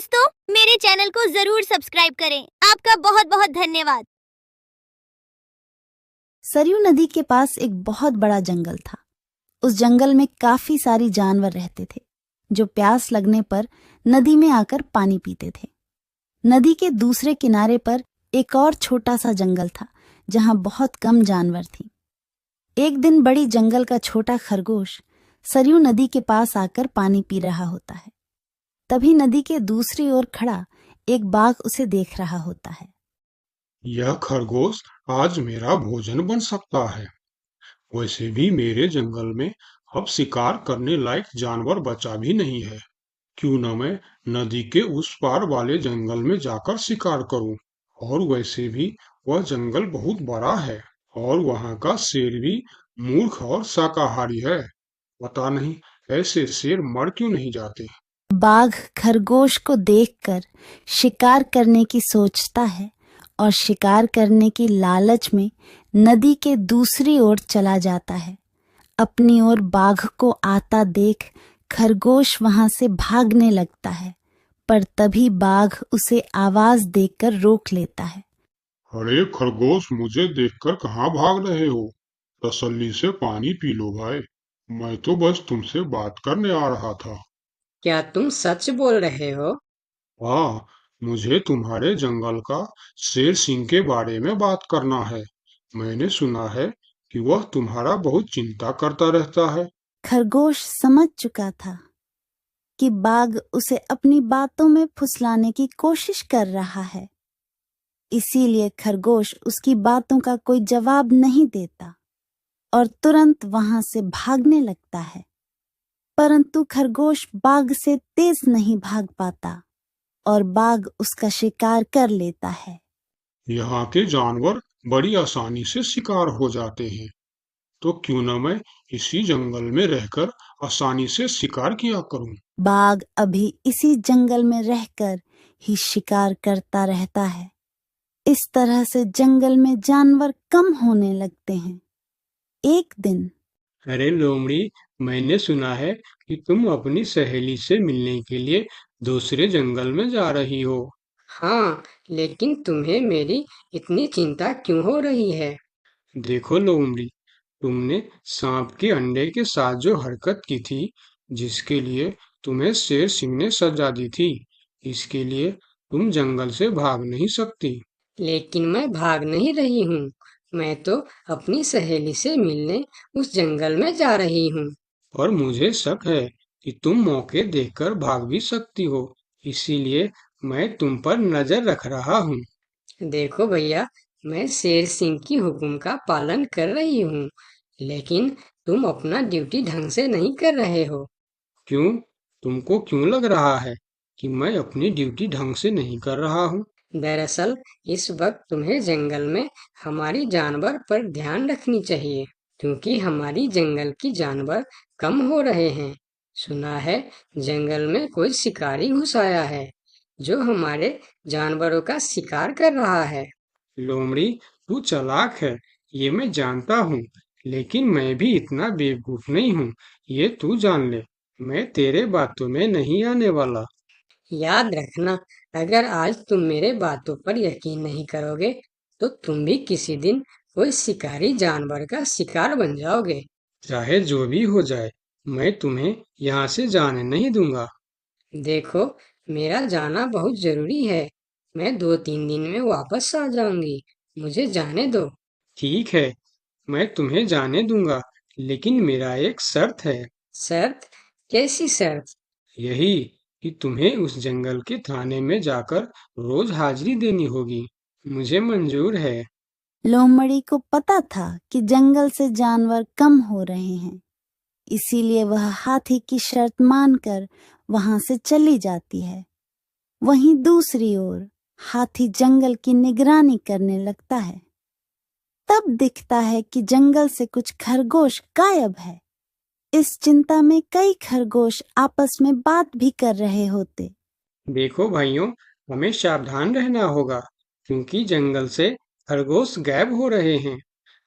दोस्तों, मेरे चैनल को जरूर सब्सक्राइब करें। आपका बहुत बहुत धन्यवाद। सरयू नदी के पास एक बहुत बड़ा जंगल था। उस जंगल में काफी सारी जानवर रहते थे जो प्यास लगने पर नदी में आकर पानी पीते थे। नदी के दूसरे किनारे पर एक और छोटा सा जंगल था जहां बहुत कम जानवर थी। एक दिन बड़ी जंगल का छोटा खरगोश सरयू नदी के पास आकर पानी पी रहा होता है। तभी नदी के दूसरी ओर खड़ा एक बाघ उसे देख रहा होता है। यह खरगोश आज मेरा भोजन बन सकता है। वैसे भी मेरे जंगल में अब शिकार करने लायक जानवर बचा भी नहीं है। क्यों न मैं नदी के उस पार वाले जंगल में जाकर शिकार करूं। और वैसे भी वह जंगल बहुत बड़ा है और वहां का शेर भी मूर्ख और शाकाहारी है। पता नहीं ऐसे शेर मर क्यों नहीं जाते। बाघ खरगोश को देखकर शिकार करने की सोचता है और शिकार करने की लालच में नदी के दूसरी ओर चला जाता है। अपनी ओर बाघ को आता देख खरगोश वहां से भागने लगता है, पर तभी बाघ उसे आवाज देकर रोक लेता है। अरे खरगोश, मुझे देखकर कहाँ भाग रहे हो? तसल्ली से पानी पी लो भाई। मैं तो बस तुमसे बात करने आ रहा था। क्या तुम सच बोल रहे हो? हाँ, मुझे तुम्हारे जंगल का शेर सिंह के बारे में बात करना है। मैंने सुना है कि वह तुम्हारा बहुत चिंता करता रहता है। खरगोश समझ चुका था कि बाघ उसे अपनी बातों में फुसलाने की कोशिश कर रहा है। इसीलिए खरगोश उसकी बातों का कोई जवाब नहीं देता और तुरंत वहां से भागने लगता है। परंतु खरगोश बाघ से तेज नहीं भाग पाता और बाघ उसका शिकार कर लेता है। यहाँ के जानवर बड़ी आसानी से शिकार हो जाते हैं, तो क्यों न मैं इसी जंगल में रहकर आसानी से शिकार किया करूं। बाघ अभी इसी जंगल में रहकर ही शिकार करता रहता है। इस तरह से जंगल में जानवर कम होने लगते हैं। एक दिन अरे लोमड़ी, मैंने सुना है कि तुम अपनी सहेली से मिलने के लिए दूसरे जंगल में जा रही हो। हाँ, लेकिन तुम्हें मेरी इतनी चिंता क्यों हो रही है? देखो लोमड़ी, तुमने सांप के अंडे के साथ जो हरकत की थी, जिसके लिए तुम्हें शेर सिंह ने सजा दी थी, इसके लिए तुम जंगल से भाग नहीं सकती। लेकिन मैं भाग नहीं रही हूँ। मैं तो अपनी सहेली से मिलने उस जंगल में जा रही हूँ। और मुझे शक है कि तुम मौके देखकर भाग भी सकती हो, इसीलिए मैं तुम पर नजर रख रहा हूँ। देखो भैया, मैं शेर सिंह की हुक्म का पालन कर रही हूँ, लेकिन तुम अपना ड्यूटी ढंग से नहीं कर रहे हो। क्यों? तुमको क्यों लग रहा है कि मैं अपनी ड्यूटी ढंग से नहीं कर रहा हूँ? दरअसल इस वक्त तुम्हें जंगल में हमारी जानवर पर ध्यान रखनी चाहिए, क्योंकि हमारी जंगल की जानवर कम हो रहे हैं। सुना है जंगल में कोई शिकारी घुस आया है जो हमारे जानवरों का शिकार कर रहा है। लोमड़ी, तू चालाक है, ये मैं जानता हूँ, लेकिन मैं भी इतना बेवकूफ नहीं हूँ, ये तू जान ले। मैं तेरे बातों में नहीं आने वाला। याद रखना, अगर आज तुम मेरे बातों पर यकीन नहीं करोगे, तो तुम भी किसी दिन कोई शिकारी जानवर का शिकार बन जाओगे। चाहे जो भी हो जाए, मैं तुम्हें यहाँ से जाने नहीं दूंगा। देखो, मेरा जाना बहुत जरूरी है। मैं 2-3 दिन में वापस आ जाऊंगी। मुझे जाने दो। ठीक है, मैं तुम्हें जाने दूंगा, लेकिन मेरा एक शर्त है। शर्त? कैसी शर्त? यही कि तुम्हें उस जंगल के थाने में जाकर रोज हाजिरी देनी होगी। मुझे मंजूर है। लोमड़ी को पता था कि जंगल से जानवर कम हो रहे हैं, इसीलिए वह हाथी की शर्त मानकर वहां से चली जाती है। वहीं दूसरी ओर हाथी जंगल की निगरानी करने लगता है। तब दिखता है कि जंगल से कुछ खरगोश गायब है। इस चिंता में कई खरगोश आपस में बात भी कर रहे होते। देखो भाइयों, हमें सावधान रहना होगा, क्योंकि जंगल से खरगोश गायब हो रहे हैं।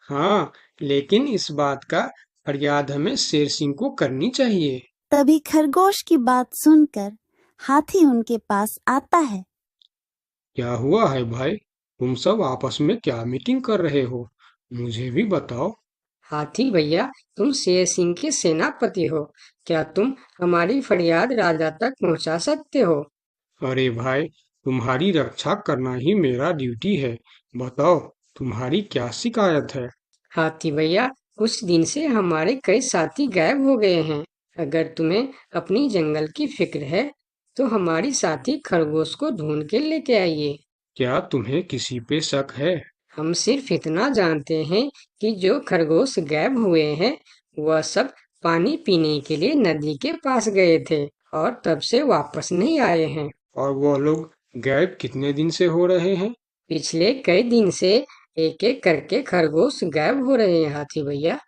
हाँ, लेकिन इस बात का फरियाद हमें शेर सिंह को करनी चाहिए। तभी खरगोश की बात सुनकर हाथी उनके पास आता है। क्या हुआ है भाई? तुम सब आपस में क्या मीटिंग कर रहे हो? मुझे भी बताओ। हाथी भैया, तुम शेर सिंह के सेनापति हो। क्या तुम हमारी फरियाद राजा तक पहुंचा सकते हो? अरे भाई, तुम्हारी रक्षा करना ही मेरा ड्यूटी है। बताओ, तुम्हारी क्या शिकायत है? हाथी भैया, कुछ दिन से हमारे कई साथी गायब हो गए हैं। अगर तुम्हें अपनी जंगल की फिक्र है तो हमारी साथी खरगोश को ढूंढ के लेके आइए। क्या तुम्हें किसी पे शक है? हम सिर्फ इतना जानते हैं कि जो खरगोश गायब हुए हैं वह सब पानी पीने के लिए नदी के पास गए थे और तब से वापस नहीं आए हैं। और वो लोग गायब कितने दिन से हो रहे हैं? पिछले कई दिन से एक एक करके खरगोश गायब हो रहे हैं हाथी भैया।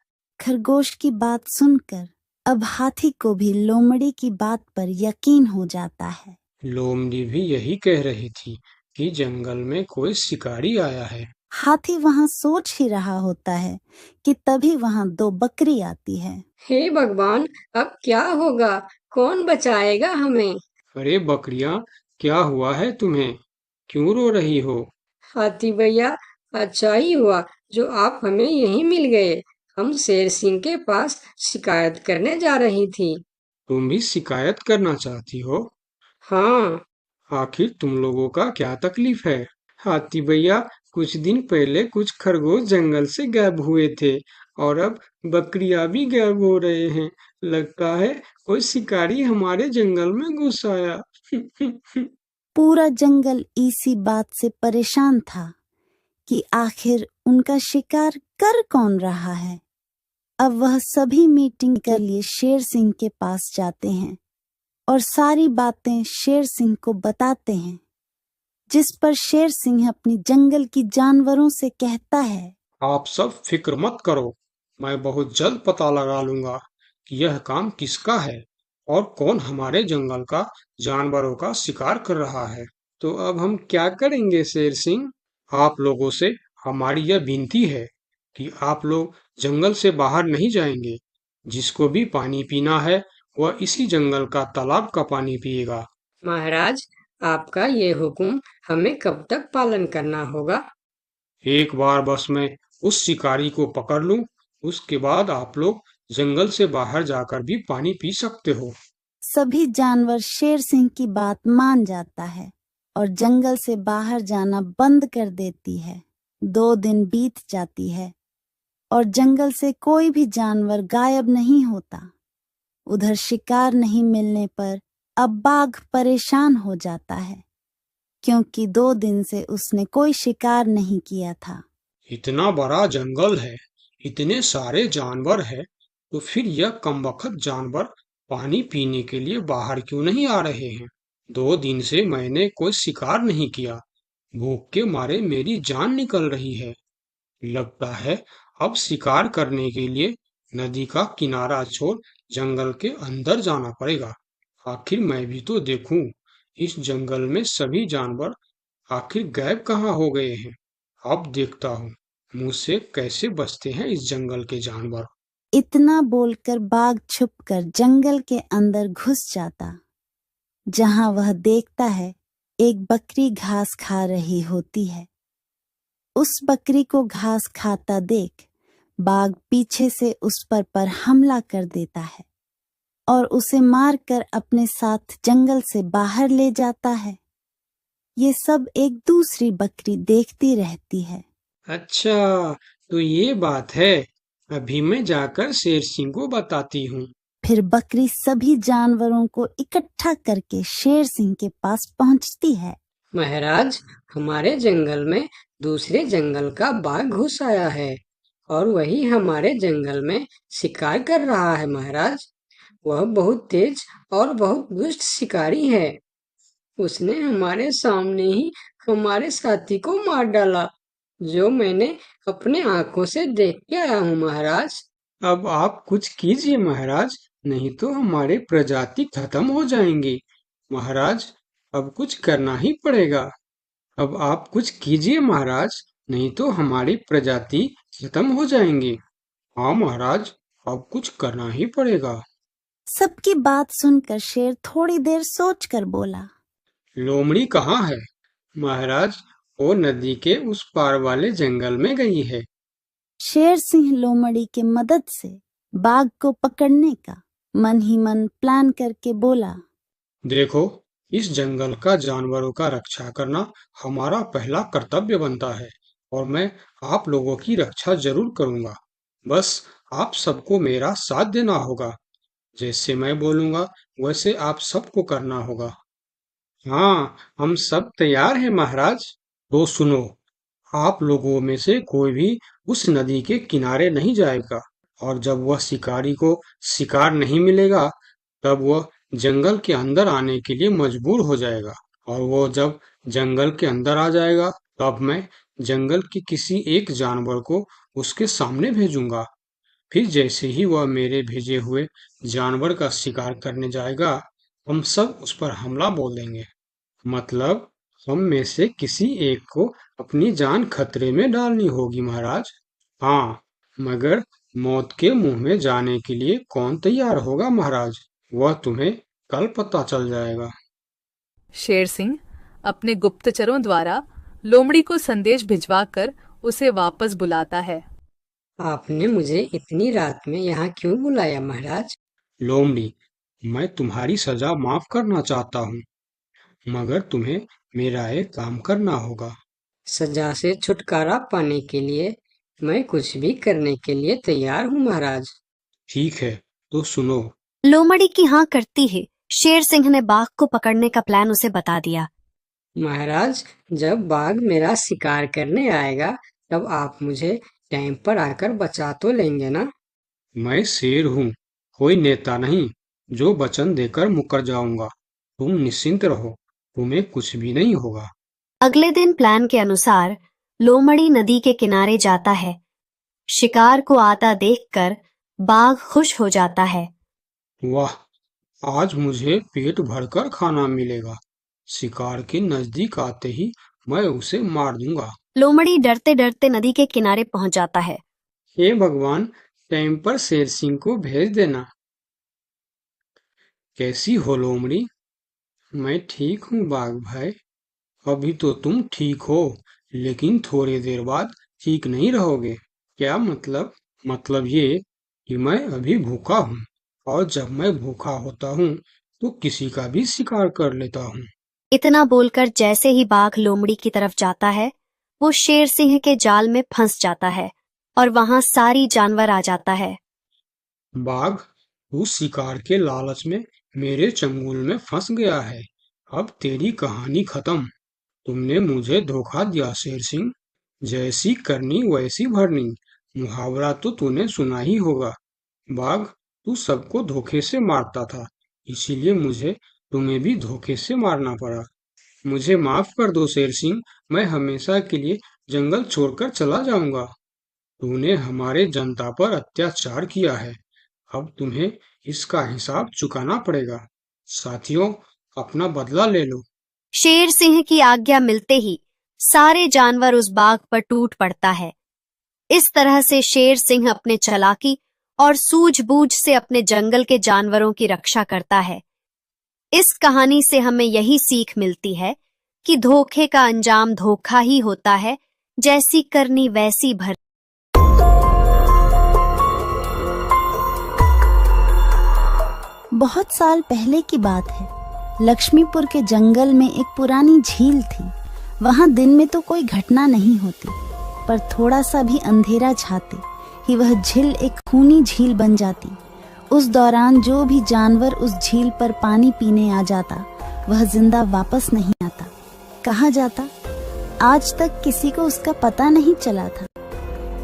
खरगोश की बात सुनकर अब हाथी को भी लोमड़ी की बात पर यकीन हो जाता है। लोमड़ी भी यही कह रही थी कि जंगल में कोई शिकारी आया है। हाथी वहां सोच ही रहा होता है कि तभी वहां 2 बकरी आती है। हे भगवान, अब क्या होगा? कौन बचाएगा हमें? अरे बकरियां, क्या हुआ है तुम्हें? क्यों रो रही हो? हाथी भैया, अच्छा ही हुआ जो आप हमें यहीं मिल गए। हम शेर सिंह के पास शिकायत करने जा रही थी। तुम भी शिकायत करना चाहती हो? हाँ। आखिर तुम लोगों का क्या तकलीफ है? हाथी भैया, कुछ दिन पहले कुछ खरगोश जंगल से गायब हुए थे और अब बकरियां भी गायब हो रहे हैं। लगता है कोई शिकारी हमारे जंगल में घुस आया। पूरा जंगल इसी बात से परेशान था कि आखिर उनका शिकार कर कौन रहा है। अब वह सभी मीटिंग के लिए शेर सिंह के पास जाते हैं और सारी बातें शेर सिंह को बताते हैं, जिस पर शेर सिंह अपनी जंगल की जानवरों से कहता है, आप सब फिक्र मत करो, मैं बहुत जल्द पता लगा लूंगा कि यह काम किसका है और कौन हमारे जंगल का जानवरों का शिकार कर रहा है। तो अब हम क्या करेंगे शेर सिंह? आप लोगों से हमारी यह विनती है कि आप लोग जंगल से बाहर नहीं जाएंगे। जिसको भी पानी पीना है वह इसी जंगल का तालाब का पानी पिएगा। महाराज, आपका ये हुक्म हमें कब तक पालन करना होगा? एक बार बस मैं उस शिकारी को पकड़ लूं, उसके बाद आप लोग जंगल से बाहर जाकर भी पानी पी सकते हो। सभी जानवर शेर सिंह की बात मान जाता है और जंगल से बाहर जाना बंद कर देती है। 2 दिन बीत जाती है और जंगल से कोई भी जानवर गायब नहीं होता। उधर शिकार नहीं मिलने पर अब बाघ परेशान हो जाता है, क्योंकि 2 दिन से उसने कोई शिकार नहीं किया था। इतना बड़ा जंगल है, इतने सारे जानवर है, तो फिर यह कमबख्त जानवर पानी पीने के लिए बाहर क्यों नहीं आ रहे हैं? 2 दिन से मैंने कोई शिकार नहीं किया। भूख के मारे मेरी जान निकल रही है। लगता है अब शिकार करने के लिए नदी का किनारा छोड़ जंगल के अंदर जाना पड़ेगा। आखिर मैं भी तो देखूं, इस जंगल में सभी जानवर आखिर गायब कहाँ हो गए हैं। अब देखता हूँ मुझसे कैसे बचते हैं इस जंगल के जानवर। इतना बोलकर बाघ छुपकर जंगल के अंदर घुस जाता, जहां वह देखता है एक बकरी घास खा रही होती है। उस बकरी को घास खाता देख बाघ पीछे से उस पर हमला कर देता है और उसे मारकर अपने साथ जंगल से बाहर ले जाता है। ये सब एक दूसरी बकरी देखती रहती है। अच्छा, तो ये बात है। अभी मैं जाकर शेर सिंह को बताती हूँ। फिर बकरी सभी जानवरों को इकट्ठा करके शेर सिंह के पास पहुंचती है। महाराज, हमारे जंगल में दूसरे जंगल का बाघ घुस आया है और वही हमारे जंगल में शिकार कर रहा है। महाराज, वह बहुत तेज और बहुत दुष्ट शिकारी है। उसने हमारे सामने ही हमारे साथी को मार डाला, जो मैंने अपने आंखों से देख के आया हूँ महाराज। अब आप कुछ कीजिए महाराज, नहीं तो हमारे प्रजाति खत्म हो जाएंगी। महाराज, अब कुछ करना ही पड़ेगा। अब आप कुछ कीजिए महाराज, नहीं तो हमारी प्रजाति खत्म हो जाएंगी। हाँ महाराज, अब कुछ करना ही पड़ेगा। सबकी बात सुनकर शेर थोड़ी देर सोचकर बोला। लोमड़ी कहाँ है? महाराज, वो नदी के उस पार वाले जंगल में गई है। शेर सिंह लोमड़ी के मदद से बाघ को पकड़ने का मन ही मन प्लान करके बोला। देखो, इस जंगल का जानवरों का रक्षा करना हमारा पहला कर्तव्य बनता है और मैं आप लोगों की रक्षा जरूर करूंगा। बस आप सबको मेरा साथ देना होगा। जैसे मैं बोलूंगा वैसे आप सबको करना होगा। हाँ, हम सब तैयार हैं महाराज। तो सुनो, आप लोगों में से कोई भी उस नदी के किनारे नहीं जाएगा और जब वह शिकारी को शिकार नहीं मिलेगा तब वह जंगल के अंदर आने के लिए मजबूर हो जाएगा और वो जब जंगल के अंदर आ जाएगा तब मैं जंगल के किसी एक जानवर को उसके सामने भेजूंगा। फिर जैसे ही वह मेरे भेजे हुए जानवर का शिकार करने जाएगा हम सब उस पर हमला बोल देंगे। मतलब हम में से किसी एक को अपनी जान खतरे में डालनी होगी महाराज। हाँ, मगर मौत के मुंह में जाने के लिए कौन तैयार होगा महाराज, वह तुम्हें कल पता चल जाएगा। शेर सिंह अपने गुप्तचरों द्वारा लोमड़ी को संदेश भिजवाकर उसे वापस बुलाता है। आपने मुझे इतनी रात में यहाँ क्यों बुलाया महाराज? लोमड़ी, मैं तुम्हारी सजा माफ करना चाहता हूँ, मगर तुम्हें मेरा एक काम करना होगा। सजा से छुटकारा पाने के लिए मैं कुछ भी करने के लिए तैयार हूँ महाराज। ठीक है, तो सुनो। लोमड़ी की हाँ करती ही शेर सिंह ने बाघ को पकड़ने का प्लान उसे बता दिया। महाराज, जब बाघ मेरा शिकार करने आएगा तब आप मुझे टाइम पर आकर बचा तो लेंगे ना? मैं शेर हूँ, कोई नेता नहीं जो वचन देकर मुकर जाऊंगा। तुम निश्चिंत रहो, तुम्हें कुछ भी नहीं होगा। अगले दिन प्लान के अनुसार लोमड़ी नदी के किनारे जाता है। शिकार को आता देखकर बाघ खुश हो जाता है। वाह, आज मुझे पेट भरकर खाना मिलेगा। शिकार के नजदीक आते ही मैं उसे मार दूंगा। लोमड़ी डरते डरते नदी के किनारे पहुंच जाता है। हे भगवान, टाइम पर शेर सिंह को भेज देना। कैसी हो लोमड़ी? मैं ठीक हूँ बाघ भाई। अभी तो तुम ठीक हो, लेकिन थोड़ी देर बाद ठीक नहीं रहोगे। क्या मतलब? मतलब ये कि मैं अभी भूखा हूँ और जब मैं भूखा होता हूँ तो किसी का भी शिकार कर लेता हूँ। इतना बोलकर जैसे ही बाघ लोमड़ी की तरफ जाता है वो शेर सिंह के जाल में फंस जाता है और वहां सारी जानवर आ जाता है। बाघ, तू शिकार के लालच में मेरे चंगुल में फंस गया है। अब तेरी कहानी खत्म। तुमने मुझे धोखा दिया शेर सिंह। जैसी करनी वैसी भरनी, मुहावरा तो तूने सुना ही होगा। बाघ, तू सबको धोखे से मारता था, इसीलिए मुझे तुम्हें भी धोखे से मारना पड़ा। मुझे माफ कर दो शेर सिंह, मैं हमेशा के लिए जंगल छोड़कर चला जाऊंगा। तूने हमारे जनता पर अत्याचार किया है, अब तुम्हें इसका हिसाब चुकाना पड़ेगा। साथियों, अपना बदला ले लो। शेर सिंह की आज्ञा मिलते ही सारे जानवर उस बाघ पर टूट पड़ता है। इस तरह से शेर सिंह अपने चालाकी और सूझबूझ से अपने जंगल के जानवरों की रक्षा करता है। इस कहानी से हमें यही सीख मिलती है कि धोखे का अंजाम धोखा ही होता है, जैसी करनी वैसी भर। बहुत साल पहले की बात है। लक्ष्मीपुर के जंगल में एक पुरानी झील थी। वहां दिन में तो कोई घटना नहीं होती, पर थोड़ा सा भी अंधेरा छाते ही वह झील एक खूनी झील बन जाती। उस दौरान जो भी जानवर उस झील पर पानी पीने आ जाता वह जिंदा वापस नहीं आता। कहा जाता आज तक किसी को उसका पता नहीं चला था।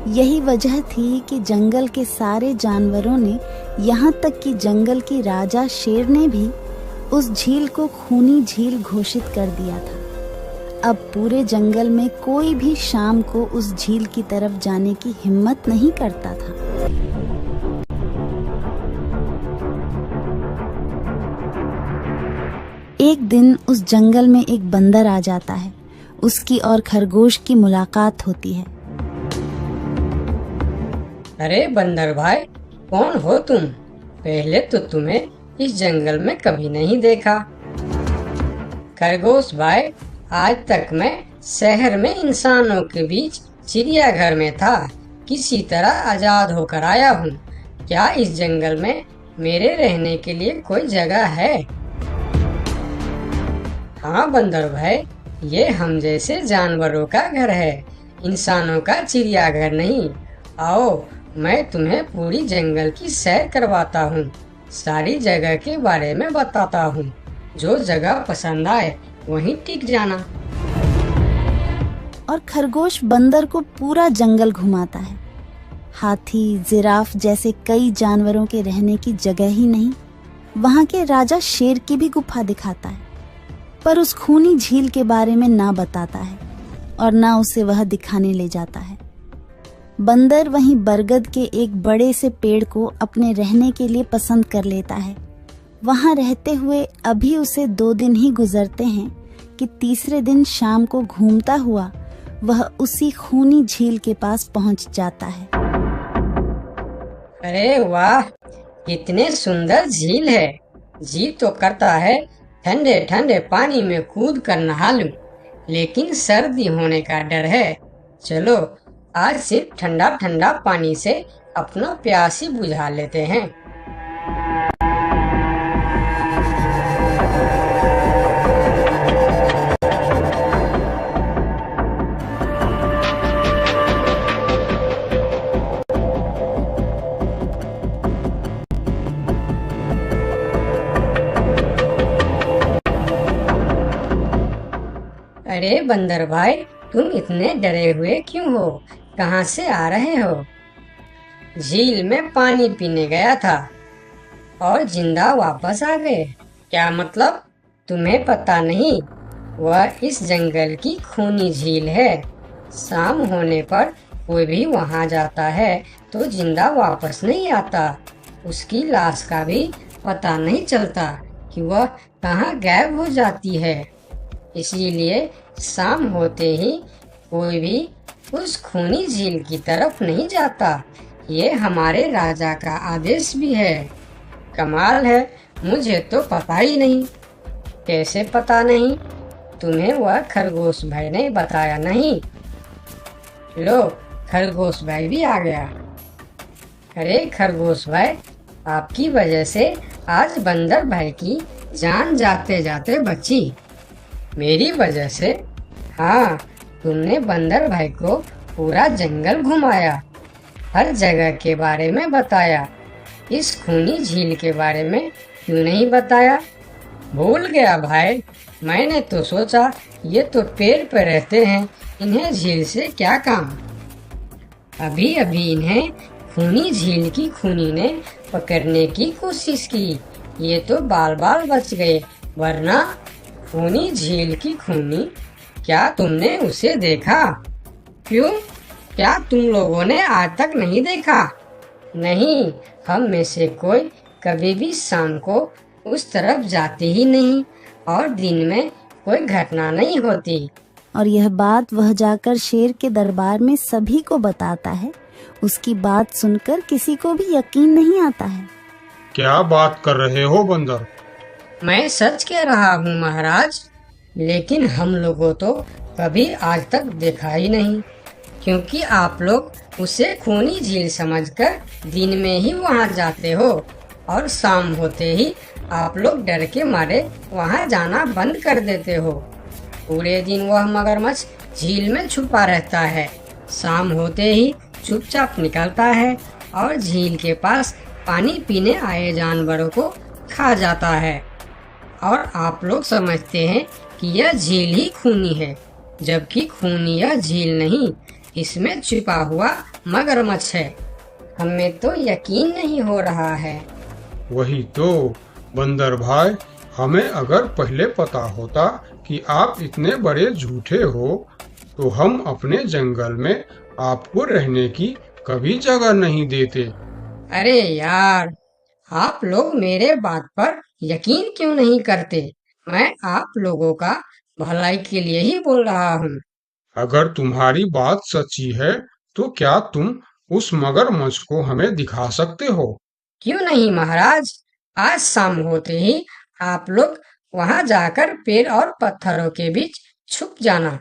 यही वजह थी कि जंगल के सारे जानवरों ने, यहाँ तक कि जंगल की राजा शेर ने भी उस झील को खूनी झील घोषित कर दिया था। अब पूरे जंगल में कोई भी शाम को उस झील की तरफ जाने की हिम्मत नहीं करता था। एक दिन उस जंगल में एक बंदर आ जाता है। उसकी और खरगोश की मुलाकात होती है। अरे बंदर भाई, कौन हो तुम? पहले तो तुम्हें इस जंगल में कभी नहीं देखा। खरगोश भाई, आज तक मैं शहर में इंसानों के बीच चिड़ियाघर में था, किसी तरह आजाद होकर आया हूँ। क्या इस जंगल में मेरे रहने के लिए कोई जगह है? हाँ बंदर भाई, ये हम जैसे जानवरों का घर है, इंसानों का चिड़ियाघर नहीं। आओ, मैं तुम्हें पूरी जंगल की सैर करवाता हूँ, सारी जगह के बारे में बताता हूँ। जो जगह पसंद आए वहीं टिक जाना। और खरगोश बंदर को पूरा जंगल घुमाता है। हाथी, जिराफ जैसे कई जानवरों के रहने की जगह ही नहीं, वहां के राजा शेर की भी गुफा दिखाता है, पर उस खूनी झील के बारे में ना बताता है और ना उसे वह दिखाने ले जाता है। बंदर वहीं बरगद के एक बड़े से पेड़ को अपने रहने के लिए पसंद कर लेता है। वहां रहते हुए अभी उसे 2 दिन ही गुजरते हैं कि तीसरे दिन शाम को घूमता हुआ वह उसी खूनी झील के पास पहुंच जाता है। अरे वाह, कितने सुंदर झील है। जी तो करता है ठंडे ठंडे पानी में कूद कर नहा लूं, लेकिन सर्दी होने का डर है। चलो, आज सिर्फ ठंडा ठंडा पानी से अपना प्यास ही बुझा लेते हैं। अरे बंदर भाई, तुम इतने डरे हुए क्यों हो? कहाँ से आ रहे हो? झील में पानी पीने गया था और जिंदा वापस आ गए। क्या मतलब? तुम्हें पता नहीं? वह इस जंगल की खूनी झील है। शाम होने पर कोई भी वहां जाता है तो जिंदा वापस नहीं आता। उसकी लाश का भी पता नहीं चलता कि वह कहाँ गायब हो जाती है। इसीलिए शाम होते ही कोई भी उस खूनी झील की तरफ नहीं जाता। ये हमारे राजा का आदेश भी है। कमाल है, मुझे तो पता ही नहीं। कैसे पता नहीं? तुम्हें वह खरगोश भाई ने बताया नहीं? लो, खरगोश भाई भी आ गया। अरे खरगोश भाई, आपकी वजह से आज बंदर भाई की जान जाते जाते बची। मेरी वजह से? हाँ, तुमने बंदर भाई को पूरा जंगल घुमाया, हर जगह के बारे में बताया। इस खूनी झील के बारे में क्यों नहीं बताया? भूल गया भाई, मैंने तो सोचा ये तो पेड़ पे रहते हैं, इन्हें झील से क्या काम। अभी अभी इन्हें खूनी झील की खूनी ने पकड़ने की कोशिश की, ये तो बाल बाल बच गए, वरना खूनी झील की खूनी, क्या तुमने उसे देखा? क्यों, क्या तुम लोगों ने आज तक नहीं देखा? नहीं, हम में से कोई कभी भी शाम को उस तरफ जाते ही नहीं और दिन में कोई घटना नहीं होती। और यह बात वह जाकर शेर के दरबार में सभी को बताता है। उसकी बात सुनकर किसी को भी यकीन नहीं आता है। क्या बात कर रहे हो बंदर? मैं सच कह रहा हूँ महाराज, लेकिन हम लोगों तो कभी आज तक देखा ही नहीं, क्योंकि आप लोग उसे खूनी झील समझकर दिन में ही वहाँ जाते हो और शाम होते ही आप लोग डर के मारे वहाँ जाना बंद कर देते हो। पूरे दिन वह मगरमच्छ झील में छुपा रहता है, शाम होते ही चुपचाप निकलता है और झील के पास पानी पीने आए जानवरों को खा जाता है। और आप लोग समझते हैं कि यह झील ही खूनी है, जबकि खूनी यह झील नहीं, इसमें छिपा हुआ मगरमच्छ है। हमें तो यकीन नहीं हो रहा है। वही तो बंदर भाई, हमें अगर पहले पता होता कि आप इतने बड़े झूठे हो तो हम अपने जंगल में आपको रहने की कभी जगह नहीं देते। अरे यार, आप लोग मेरे बात पर यकीन क्यों नहीं करते? मैं आप लोगों का भलाई के लिए ही बोल रहा हूँ। अगर तुम्हारी बात सच्ची है तो क्या तुम उस मगरमच्छ को हमें दिखा सकते हो? क्यों नहीं महाराज, आज शाम होते ही आप लोग वहां जाकर पेड़ और पत्थरों के बीच छुप जाना।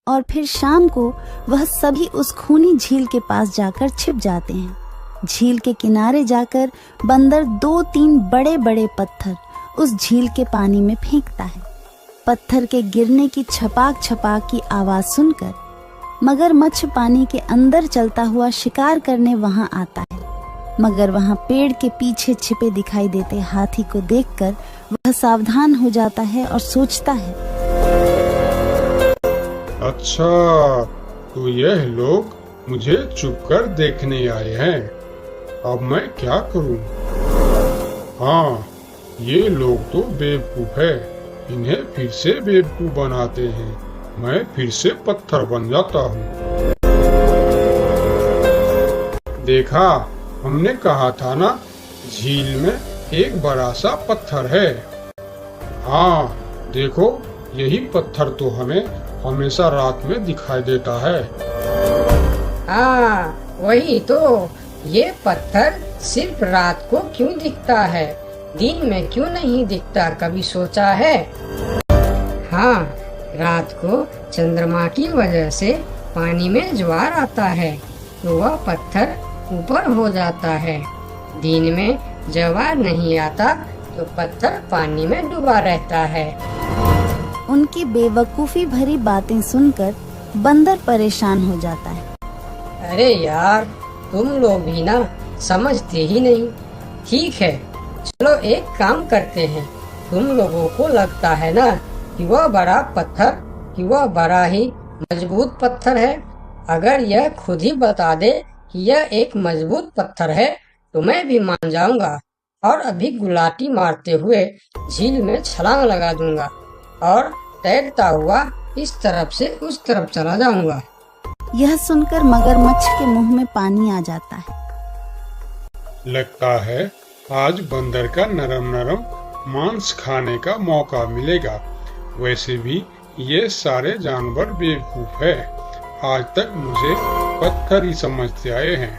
और फिर शाम को वह सभी उस खूनी झील के पास जाकर छिप जाते हैं। झील के किनारे जाकर बंदर 2-3 बड़े बड़े पत्थर उस झील के पानी में फेंकता है। पत्थर के गिरने की छपाक छपाक की आवाज सुनकर मगरमच्छ पानी के अंदर चलता हुआ शिकार करने वहां आता है। मगर वहां पेड़ के पीछे छिपे दिखाई देते हाथी को देखकर वह सावधान हो जाता है और सोचता है, अच्छा, तो यह लोग मुझे छुपकर देखने आए हैं। अब मैं क्या करूं? हाँ, ये लोग तो बेवकूफ है। इन्हें फिर से बेवकूफ बनाते हैं। मैं फिर से पत्थर बन जाता हूँ। देखा, हमने कहा था ना, झील में एक बड़ा सा पत्थर है। हाँ, देखो, यही पत्थर तो हमें हमेशा रात में दिखाई देता है। हाँ, वही तो। ये पत्थर सिर्फ रात को क्यों दिखता है, दिन में क्यों नहीं दिखता, कभी सोचा है? हाँ, रात को चंद्रमा की वजह से पानी में ज्वार आता है तो वह पत्थर ऊपर हो जाता है। दिन में ज्वार नहीं आता तो पत्थर पानी में डूबा रहता है। उनकी बेवकूफी भरी बातें सुनकर बंदर परेशान हो जाता है। अरे यार, तुम लोग भी ना समझते ही नहीं। ठीक है, चलो एक काम करते हैं। तुम लोगों को लगता है ना कि वह बड़ा ही मजबूत पत्थर है। अगर यह खुद ही बता दे कि यह एक मजबूत पत्थर है तो मैं भी मान जाऊंगा और अभी गुलाटी मारते हुए झील में छलांग लगा दूंगा और तैरता हुआ इस तरफ से उस तरफ चला जाऊंगा। यह सुनकर मगरमच्छ के मुंह में पानी आ जाता है। लगता है आज बंदर का नरम नरम मांस खाने का मौका मिलेगा। वैसे भी ये सारे जानवर बेवकूफ है। आज तक मुझे पत्थर ही समझते आए हैं।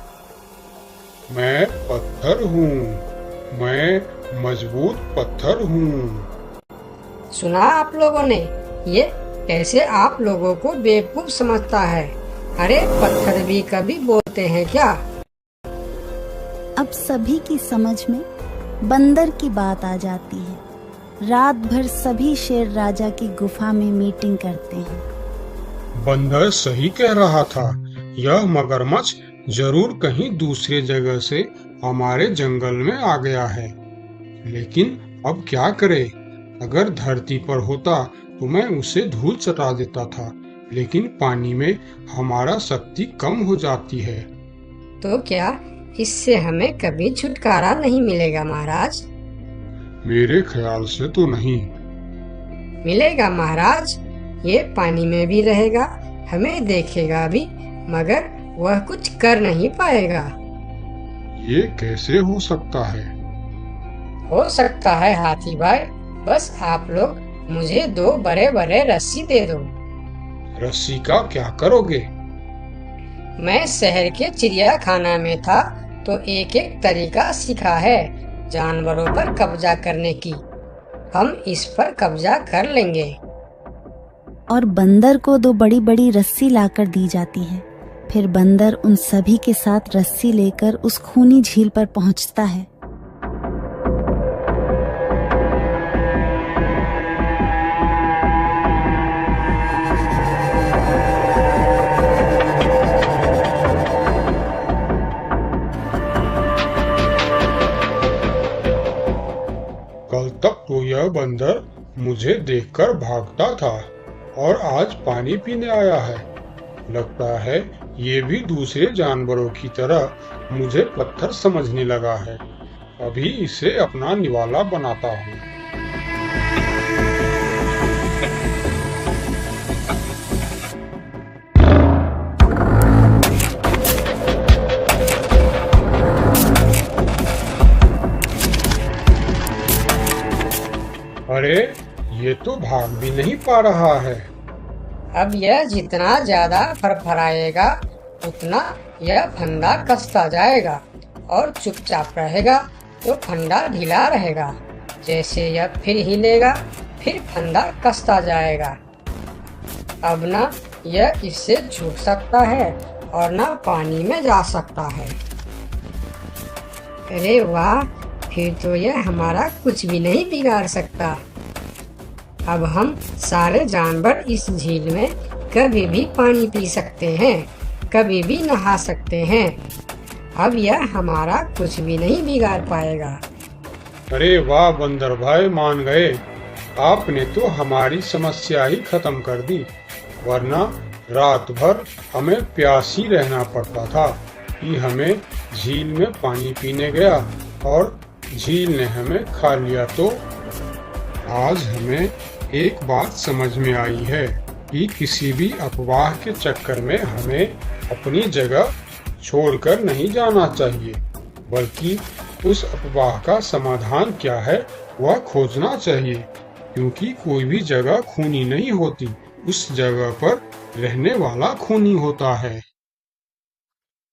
मैं पत्थर हूँ, मैं मजबूत पत्थर हूँ। सुना आप लोगों ने? ये कैसे आप लोगों को बेवकूफ समझता है? अरे पत्थर भी कभी बोलते हैं क्या? अब सभी की समझ में बंदर की बात आ जाती है। रात भर सभी शेर राजा की गुफा में मीटिंग करते हैं। बंदर सही कह रहा था। यह मगरमच्छ जरूर कहीं दूसरे जगह से हमारे जंगल में आ गया है। लेकिन अब क्या करे? अगर धरती पर होता तो मैं उसे धूल चटा देता था, लेकिन पानी में हमारा शक्ति कम हो जाती है। तो क्या इससे हमें कभी छुटकारा नहीं मिलेगा महाराज? मेरे ख्याल से तो नहीं। मिलेगा महाराज। ये पानी में भी रहेगा, हमें देखेगा भी, मगर वह कुछ कर नहीं पाएगा। ये कैसे हो सकता है? हो सकता है हाथी भाई। बस आप लोग मुझे 2 बड़े बड़े रस्सी दे दो। रस्सी का क्या करोगे? मैं शहर के चिड़ियाखाना में था तो एक एक तरीका सीखा है जानवरों पर कब्जा करने की। हम इस पर कब्जा कर लेंगे। और बंदर को 2 बड़ी बड़ी रस्सी लाकर दी जाती है। फिर बंदर उन सभी के साथ रस्सी लेकर उस खूनी झील पर पहुंचता है। कल तक तो यह बंदर मुझे देखकर भागता था और आज पानी पीने आया है। लगता है ये भी दूसरे जानवरों की तरह मुझे पत्थर समझने लगा है। अभी इसे अपना निवाला बनाता हूँ। अरे, ये तो भाग भी नहीं पा रहा है। अब यह जितना ज्यादा फरफराएगा उतना यह फंदा कसता जाएगा और चुपचाप रहेगा तो फंदा ढीला रहेगा। जैसे यह फिर हिलेगा, फिर फंदा कसता जाएगा। अब ना यह इससे छूट सकता है और ना पानी में जा सकता है। अरे वाह, फिर तो यह हमारा कुछ भी नहीं बिगाड़ सकता। अब हम सारे जानवर इस झील में कभी भी पानी पी सकते हैं, कभी भी नहा सकते हैं। अब यह हमारा कुछ भी नहीं बिगाड़ पाएगा। अरे वाह बंदर भाई, मान गए। आपने तो हमारी समस्या ही खत्म कर दी, वरना रात भर हमें प्यासी रहना पड़ता था कि हमें झील में पानी पीने गया और झील ने हमें खा लिया। तो आज हमें एक बात समझ में आई है कि किसी भी अफवाह के चक्कर में हमें अपनी जगह छोड़कर नहीं जाना चाहिए, बल्कि उस अफवाह का समाधान क्या है वह खोजना चाहिए। क्योंकि कोई भी जगह खूनी नहीं होती, उस जगह पर रहने वाला खूनी होता है।